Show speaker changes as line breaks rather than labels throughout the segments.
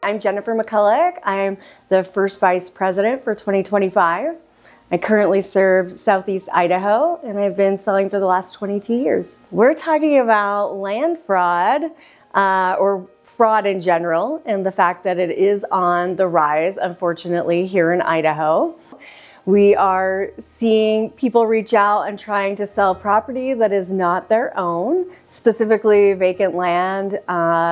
I'm Jennifer McCulloch. I'm the first vice president for 2025. I currently serve Southeast Idaho, and I've been selling for the last 22 years. We're talking about land fraud, or fraud in general, and the fact that it is on the rise, unfortunately, here in Idaho. We are seeing people reach out and trying to sell property that is not their own, specifically vacant land,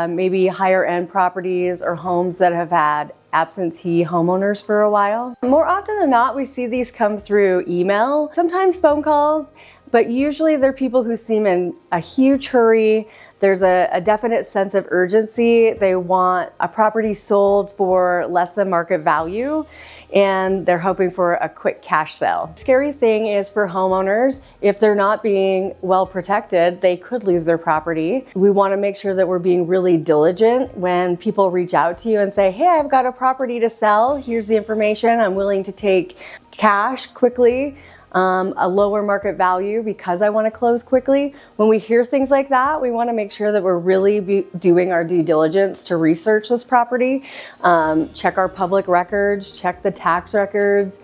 maybe higher end properties or homes that have had absentee homeowners for a while. More often than not, we see these come through email, sometimes phone calls, but usually they're people who seem in a huge hurry. There's a definite sense of urgency. They want a property sold for less than market value, and they're hoping for a quick cash sale. Scary thing is for homeowners, if they're not being well protected, they could lose their property. We want to make sure that we're being really diligent when people reach out to you and say, hey, I've got a property to sell. Here's the information. I'm willing to take cash quickly. A lower market value because I want to close quickly. When we hear things like that, we want to make sure that we're really doing our due diligence to research this property, check our public records, check the tax records,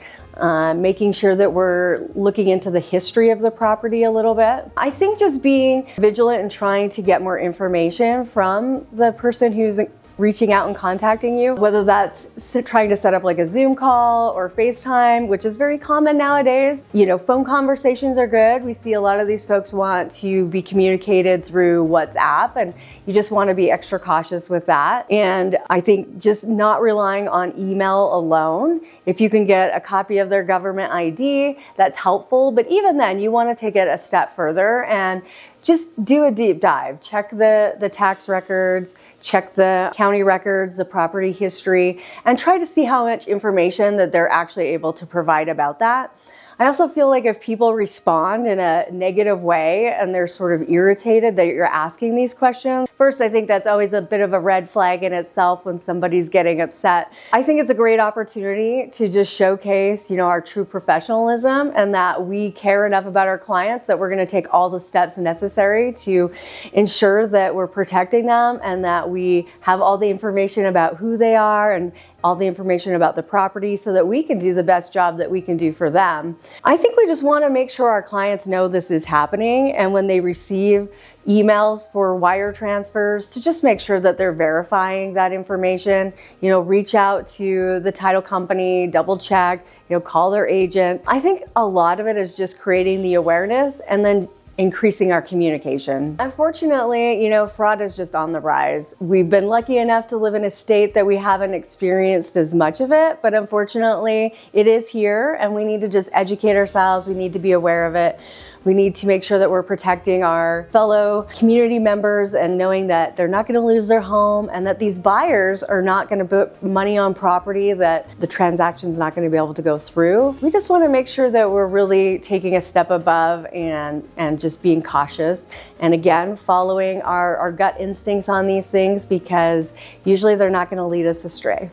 making sure that we're looking into the history of the property a little bit. I think just being vigilant and trying to get more information from the person who's reaching out and contacting you, whether that's trying to set up like a Zoom call or FaceTime, which is very common nowadays. You know, phone conversations are good. We see a lot of these folks want to be communicated through WhatsApp, and you just want to be extra cautious with that. And I think just not relying on email alone. If you can get a copy of their government ID, that's helpful. But even then, you want to take it a step further and just do a deep dive. Check the tax records, check the county records, the property history, and try to see how much information that they're actually able to provide about that. I also feel like if people respond in a negative way and they're sort of irritated that you're asking these questions, first, I think that's always a bit of a red flag in itself when somebody's getting upset. I think it's a great opportunity to just showcase, our true professionalism and that we care enough about our clients that we're going to take all the steps necessary to ensure that we're protecting them and that we have all the information about who they are and all the information about the property so that we can do the best job that we can do for them. I think we just want to make sure our clients know this is happening, and when they receive emails for wire transfers, to just make sure that they're verifying that information. Reach out to the title company, double check, call their agent. I think a lot of it is just creating the awareness and then increasing our communication. Unfortunately, fraud is just on the rise. We've been lucky enough to live in a state that we haven't experienced as much of it, but unfortunately it is here, and we need to just educate ourselves. We need to be aware of it. We need to make sure that we're protecting our fellow community members and knowing that they're not going to lose their home and that these buyers are not going to put money on property that the transaction's not going to be able to go through. We just want to make sure that we're really taking a step above and just being cautious. And again, following our gut instincts on these things, because usually they're not going to lead us astray.